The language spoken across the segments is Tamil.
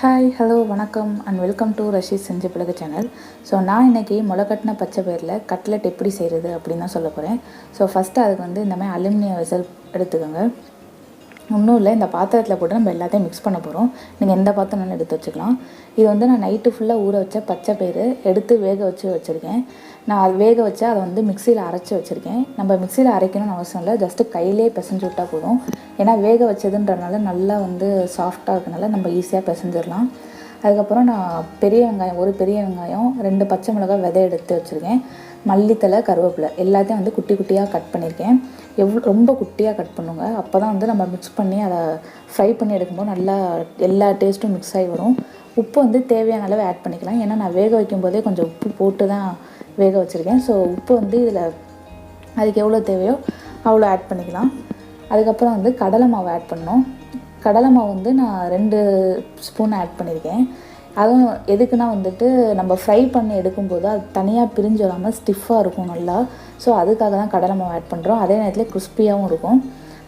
ஹாய் ஹலோ வணக்கம் அண்ட் வெல்கம் டு ரஷி செஞ்சு பழகு சேனல். ஸோ நான் இன்றைக்கி முளைக்கட்டின பச்சை பயிரில் கட்லெட் எப்படி செய்கிறது அப்படின்னு தான் சொல்ல போகிறேன். ஸோ ஃபஸ்ட்டு அதுக்கு வந்து இந்த மாதிரி அலுமினியம் வெசல் எடுத்துக்கோங்க. ஒன்றும் இல்லை, இந்த பாத்திரத்தில் போட்டு நம்ம எல்லாத்தையும் மிக்ஸ் பண்ண போகிறோம். நீங்கள் எந்த பாத்திரம்னாலும் எடுத்து வச்சுக்கலாம். இது வந்து நான் நைட்டு ஃபுல்லாக ஊற வச்ச பச்சை பயிறு எடுத்து வேக வச்சுருக்கேன். நான் அது வேக வச்சு அதை வந்து மிக்சியில் அரைச்சி வச்சுருக்கேன். நம்ம மிக்சியில் அரைக்கணும்னு அவசியம் இல்லை, ஜஸ்ட்டு கையிலே பிசைஞ்சு விட்டால் போதும். ஏன்னா வேக வச்சதுன்றனால நல்லா வந்து சாஃப்டாக இருக்கனால நம்ம ஈஸியாக பிசைஞ்சிடலாம். அதுக்கப்புறம் நான் ஒரு பெரிய வெங்காயம் 2 பச்சை மிளகாய் விதை எடுத்து வச்சுருக்கேன். மல்லித்தலை, கருவேப்பிலை எல்லாத்தையும் வந்து குட்டி குட்டியாக கட் பண்ணியிருக்கேன். ரொம்ப குட்டியாக கட் பண்ணுங்க, அப்போ தான் வந்து நம்ம மிக்ஸ் பண்ணி அதை ஃப்ரை பண்ணி எடுக்கும்போது நல்லா எல்லா டேஸ்ட்டும் மிக்ஸ் ஆகி வரும். உப்பு வந்து தேவையான அளவு ஆட் பண்ணிக்கலாம். ஏன்னா நான் வேக வைக்கும்போதே கொஞ்சம் உப்பு போட்டு தான் வேக வச்சுருக்கேன். ஸோ உப்பு வந்து இதில் அதுக்கு எவ்வளோ தேவையோ அவ்வளோ ஆட் பண்ணிக்கலாம். அதுக்கப்புறம் வந்து கடலை மாவு ஆட் பண்ணோம். கடலை மாவு வந்து நான் 2 ஸ்பூன் ஆட் பண்ணியிருக்கேன். அதுவும் எதுக்குன்னா வந்துட்டு நம்ம ஃப்ரை பண்ணி எடுக்கும்போது அது தனியாக பிரிஞ்சு வராமல் ஸ்டிஃபாக இருக்கும் நல்லா. ஸோ அதுக்காக தான் கடலை மாவு ஆட் பண்ணுறோம். அதே நேரத்தில் கிறிஸ்பியாகவும் இருக்கும்.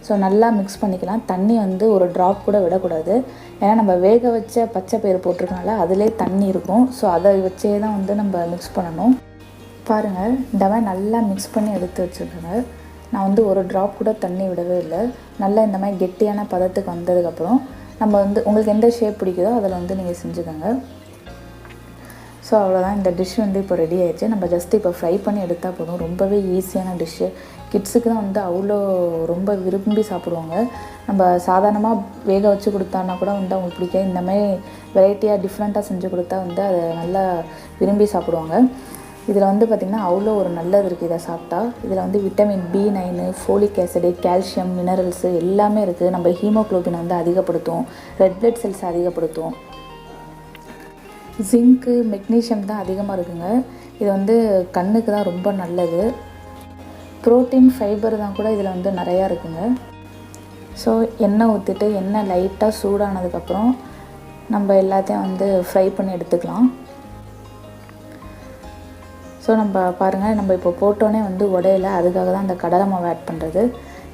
ஸோ நல்லா மிக்ஸ் பண்ணிக்கலாம். தண்ணி வந்து ஒரு ட்ராப் கூட விடக்கூடாது. ஏன்னா நம்ம வேக வச்ச பச்சை பயிறு போட்டிருக்கனால அதிலே தண்ணி இருக்கும். ஸோ அதை வச்சே தான் வந்து நம்ம மிக்ஸ் பண்ணணும். பாருங்கள், இந்த மாதிரி நல்லா மிக்ஸ் பண்ணி எடுத்து வச்சுருக்கேங்க. நான் வந்து ஒரு ட்ராப் கூட தண்ணி விடவே இல்லை. நல்லா இந்த மாதிரி கெட்டியான பதத்துக்கு வந்ததுக்கப்புறம் நம்ம வந்து உங்களுக்கு எந்த ஷேப் பிடிக்குதோ அதில் வந்து நீங்கள் செஞ்சுக்கோங்க. ஸோ அவ்வளோதான், இந்த டிஷ் வந்து இப்போ ரெடி ஆயிடுச்சு. நம்ம ஜஸ்ட்டு இப்போ ஃப்ரை பண்ணி எடுத்தால் போதும். ரொம்பவே ஈஸியான டிஷ்ஷு. கிட்ஸுக்கு தான் வந்து அவ்வளோ ரொம்ப விரும்பி சாப்பிடுவாங்க. நம்ம சாதாரணமாக வேக வச்சு கொடுத்தான்னா கூட வந்து அவங்களுக்கு பிடிக்காது. இந்தமாதிரி வெரைட்டியாக டிஃப்ரெண்ட்டாக செஞ்சு கொடுத்தா வந்து அதை நல்லா விரும்பி சாப்பிடுவாங்க. இதில் வந்து பார்த்திங்கன்னா அவ்வளோ ஒரு நல்லது இருக்குது இதை சாப்பிட்டா. இதில் வந்து vitamin B9, folic acid, calcium, minerals எல்லாமே இருக்குது. நம்ம ஹீமோக்ளோபின் வந்து அதிகப்படுத்தும், ரெட் பிளட் செல்ஸ் அதிகப்படுத்தும். ஜிங்க்கு, மெக்னீஷியம் தான் அதிகமாக இருக்குங்க. இது வந்து கண்ணுக்கு தான் ரொம்ப நல்லது. ப்ரோட்டீன், ஃபைபர் தான் கூட இதில் வந்து நிறையா இருக்குங்க. ஸோ எண்ணெய் ஊற்றிட்டு எண்ணெய் லைட்டாக சூடானதுக்கப்புறம் நம்ம எல்லாத்தையும் வந்து ஃப்ரை பண்ணி எடுத்துக்கலாம். ஸோ நம்ம பாருங்கள், நம்ம இப்போ போட்டோன்னே வந்து உடையில, அதுக்காக தான் அந்த கடலை மாவு ஆட் பண்ணுறது.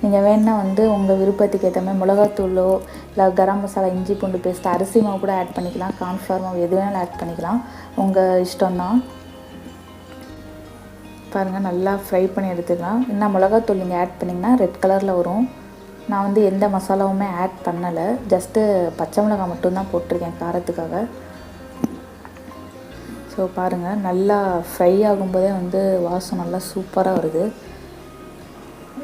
நீங்கள் வேணா வந்து உங்கள் விருப்பத்துக்கு ஏற்ற மாதிரி மிளகாத்தூளோ இல்லை கரம் மசாலா, இஞ்சி பூண்டு பேஸ்ட், அரிசி மாவு கூட ஆட் பண்ணிக்கலாம். கார்ன்ஃப்ளவர் மாவு எது வேணாலும் ஆட் பண்ணிக்கலாம், உங்கள் இஷ்டம்தான். பாருங்கள், நல்லா ஃப்ரை பண்ணி எடுத்துக்கலாம். இன்னும் மிளகாத்தூள் நீங்கள் ஆட் பண்ணிங்கன்னா ரெட் கலரில் வரும். நான் வந்து எந்த மசாலாவுமே ஆட் பண்ணலை, ஜஸ்ட்டு பச்சை மிளகாய் மட்டும்தான் போட்டிருக்கேன் காரத்துக்காக. ஸோ பாருங்கள், நல்லா ஃப்ரை ஆகும்போதே வந்து வாசம் நல்லா சூப்பராக வருது.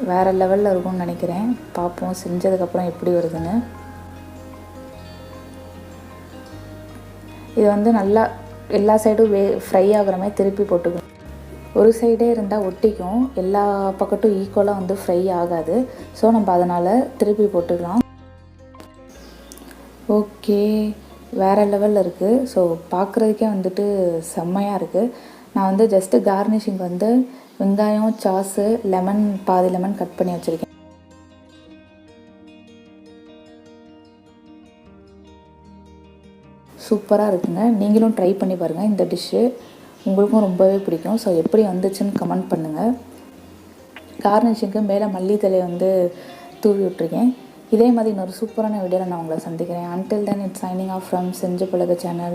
வேறு லெவலில் இருக்கும்னு நினைக்கிறேன். பார்ப்போம் செஞ்சதுக்கப்புறம் எப்படி வருதுன்னு. இது வந்து நல்லா எல்லா சைடும் ஃப்ரை ஆகிற மாதிரி திருப்பி போட்டுக்கணும். ஒரு சைடே இருந்தால் ஒட்டிக்கும், எல்லா பக்கட்டும் ஈக்குவலாக வந்து ஃப்ரை ஆகாது. ஸோ நம்ம அதனால் திருப்பி போட்டுக்கலாம். ஓகே, வேறு லெவலில் இருக்குது. ஸோ பார்க்குறதுக்கே வந்துட்டு செம்மையாக இருக்குது. நான் வந்து ஜஸ்ட்டு கார்னிஷிங் வந்து வெங்காயம், சாஸு, பாதி லெமன் கட் பண்ணி வச்சுருக்கேன். சூப்பராக இருக்குங்க. நீங்களும் ட்ரை பண்ணி பாருங்கள். இந்த டிஷ்ஷு உங்களுக்கும் ரொம்பவே பிடிக்கும். ஸோ எப்படி வந்துச்சுன்னு கமெண்ட் பண்ணுங்கள். கார்னிஷிங்க்கு மேலே மல்லித்தலையை வந்து தூவி விட்டுருக்கேன். இதே மாதிரி இன்னொரு சூப்பரான வீடியோவில் நான் உங்களை சந்திக்கிறேன். Until then, it's signing off from செஞ்சு பழகு சேனல்.